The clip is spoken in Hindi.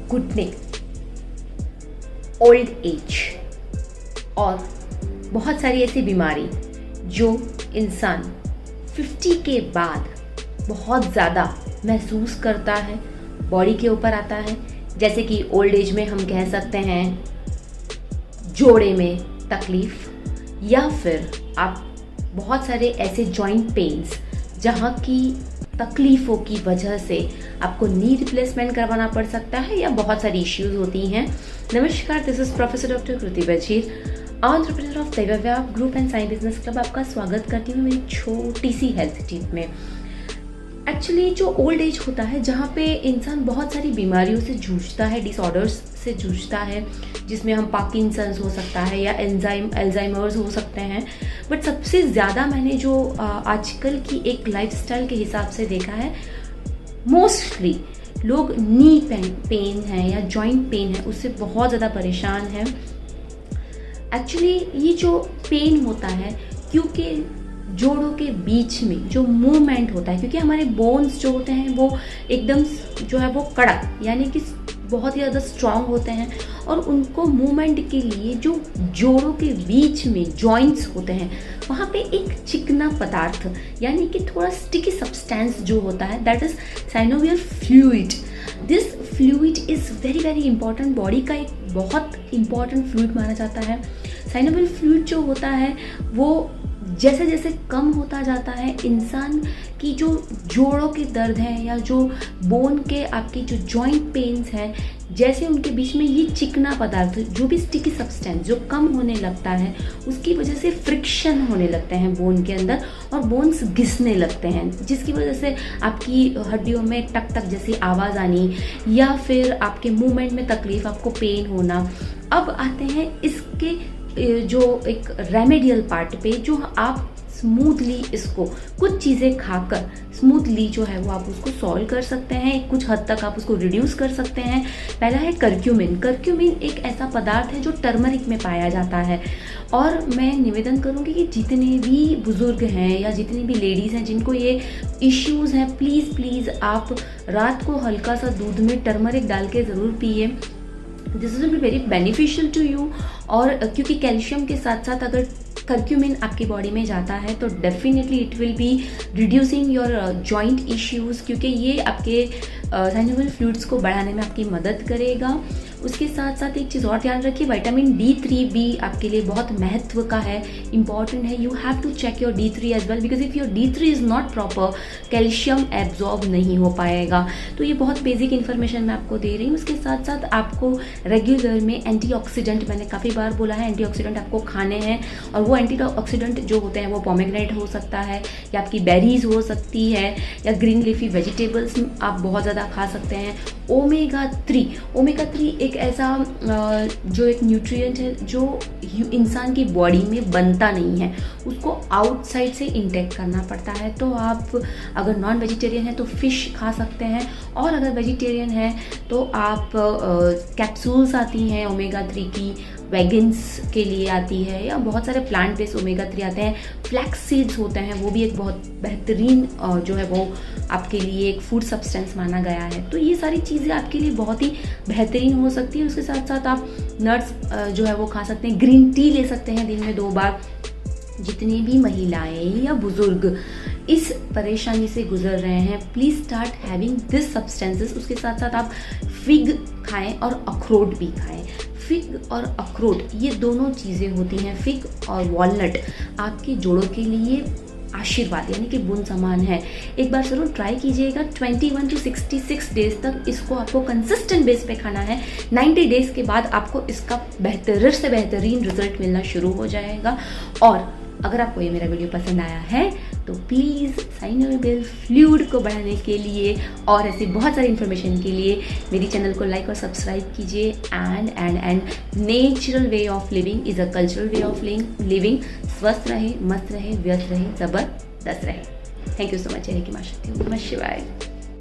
घुटने, ओल्ड एज और बहुत सारी ऐसी बीमारी जो इंसान 50 के बाद बहुत ज़्यादा महसूस करता है, बॉडी के ऊपर आता है। जैसे कि ओल्ड एज में हम कह सकते हैं जोड़े में तकलीफ, या फिर आप बहुत सारे ऐसे जॉइंट पेन्स जहाँ की तकलीफ़ों की वजह से आपको नी रिप्लेसमेंट करवाना पड़ सकता है, या बहुत सारी इश्यूज होती हैं। नमस्कार, this is professor doctor Kriti Bajir, entrepreneur of दैवव्याप group and Sai business club. आपका स्वागत करती हूँ मेरी छोटी सी हेल्थ टिप में। एक्चुअली जो ओल्ड एज होता है, जहाँ पे इंसान बहुत सारी बीमारियों से जूझता है, डिसऑर्डर्स से जूझता है, जिसमें हम पार्किंसंस हो सकता है या एल्जाइमर्स हो सकते हैं। बट सबसे ज़्यादा मैंने जो आजकल की एक लाइफस्टाइल के हिसाब से देखा है, मोस्टली लोग नी पेन है या जॉइंट पेन है उससे बहुत ज़्यादा परेशान है। एक्चुअली ये जो पेन होता है, क्योंकि जोड़ों के बीच में जो मूवमेंट होता है, क्योंकि हमारे बोन्स जो होते हैं वो एकदम जो है वो कड़क यानी कि बहुत ही ज़्यादा स्ट्रांग होते हैं, और उनको मूवमेंट के लिए जो जोड़ों के बीच में जॉइंट्स होते हैं वहाँ पे एक चिकना पदार्थ यानी कि थोड़ा स्टिकी सब्सटेंस जो होता है, that is synovial fluid. This fluid is very very important, body का एक बहुत इंपॉर्टेंट फ्लूइड माना जाता है। साइनोवियल फ्लूइड जो होता है वो जैसे जैसे कम होता जाता है, इंसान की जो जोड़ों के दर्द है या जो बोन के आपकी जो जॉइंट पेन्स हैं, जैसे उनके बीच में ये चिकना पदार्थ जो भी स्टिकी सब्सटेंस जो कम होने लगता है, उसकी वजह से फ्रिक्शन होने लगते हैं बोन के अंदर और बोन्स घिसने लगते हैं, जिसकी वजह से आपकी हड्डियों में टक टक जैसी आवाज़ आनी या फिर आपके मूवमेंट में तकलीफ, आपको पेन होना। अब आते हैं इसके जो एक रेमेडियल पार्ट पे, जो आप स्मूथली इसको कुछ चीज़ें खाकर स्मूथली जो है वो आप उसको सॉल्व कर सकते हैं, कुछ हद तक आप उसको रिड्यूस कर सकते हैं। पहला है कर्क्यूमिन। कर्क्यूमिन एक ऐसा पदार्थ है जो टर्मरिक में पाया जाता है, और मैं निवेदन करूंगी कि जितने भी बुजुर्ग हैं या जितनी भी लेडीज़ हैं जिनको ये इश्यूज़ हैं, प्लीज़ प्लीज़ आप रात को हल्का सा दूध में टर्मरिक डाल के ज़रूर पिए। This is will be very beneficial to you. और क्योंकि कैल्शियम के साथ साथ अगर कर्क्यूमिन आपकी बॉडी में जाता है तो definitely it will be reducing your joint issues, क्योंकि ये आपके साइनोवियल फ्लूइड्स को बढ़ाने में आपकी मदद करेगा। उसके साथ साथ एक चीज़ और ध्यान रखिए, विटामिन D3 भी आपके लिए बहुत महत्व का है, इंपॉर्टेंट है। You have to check your D3 as well, because if your D3 is not proper, calcium absorb नहीं हो पाएगा। तो ये बहुत बेसिक इन्फॉर्मेशन मैं आपको दे रही हूँ। उसके साथ साथ आपको रेगुलर में एंटीऑक्सीडेंट, मैंने काफ़ी बार बोला है एंटीऑक्सीडेंट आपको खाने हैं, और वो एंटीऑक्सीडेंट जो होते हैं वो पोमेग्रेनेट हो सकता है, या आपकी बेरीज हो सकती है, या ग्रीन लीफी वेजिटेबल्स आप बहुत ज़्यादा खा सकते हैं। ओमेगा 3 एक ऐसा जो एक न्यूट्रिएंट है जो इंसान की बॉडी में बनता नहीं है, उसको आउटसाइड से इंटेक करना पड़ता है। तो आप अगर नॉन वेजिटेरियन हैं तो फिश खा सकते हैं, और अगर वेजिटेरियन हैं तो आप कैप्सूल्स आती हैं ओमेगा 3 की, वेगन्स के लिए आती है, या बहुत सारे प्लांट बेस्ड ओमेगा 3 आते हैं। फ्लैक्स सीड्स होते हैं, वो भी एक बहुत बेहतरीन जो है वो आपके लिए एक फूड सब्सटेंस माना गया है। तो ये सारी चीज़ें आपके लिए बहुत ही बेहतरीन हो सकती है। उसके साथ साथ आप नट्स जो है वो खा सकते हैं, ग्रीन टी ले सकते हैं दिन में 2 बार। जितनी भी महिलाएं या बुजुर्ग इस परेशानी से गुजर रहे हैं, please start having this substances. उसके साथ साथ आप फिग खाएं और अखरोट भी खाएं। फिग और अखरोट ये दोनों चीज़ें होती हैं, फिग और वॉलनट आपके जोड़ों के लिए आशीर्वाद यानी कि बुन समान है। एक बार ज़रूर ट्राई कीजिएगा। 21 to 66 डेज तक इसको आपको कंसिस्टेंट बेस पे खाना है। 90 डेज के बाद आपको इसका बेहतर से बेहतरीन रिजल्ट मिलना शुरू हो जाएगा। और अगर आपको ये मेरा वीडियो पसंद आया है तो प्लीज़ साइनोवियल फ्लूइड को बढ़ाने के लिए और ऐसी बहुत सारी इन्फॉर्मेशन के लिए मेरी चैनल को लाइक और सब्सक्राइब कीजिए। And natural way of living is a cultural way of living. स्वस्थ रहे, मस्त रहे, व्यस्त रहे, ज़बरदस्त रहे। Thank you so much. हरे की मां शक्ति, नमः शिवाय।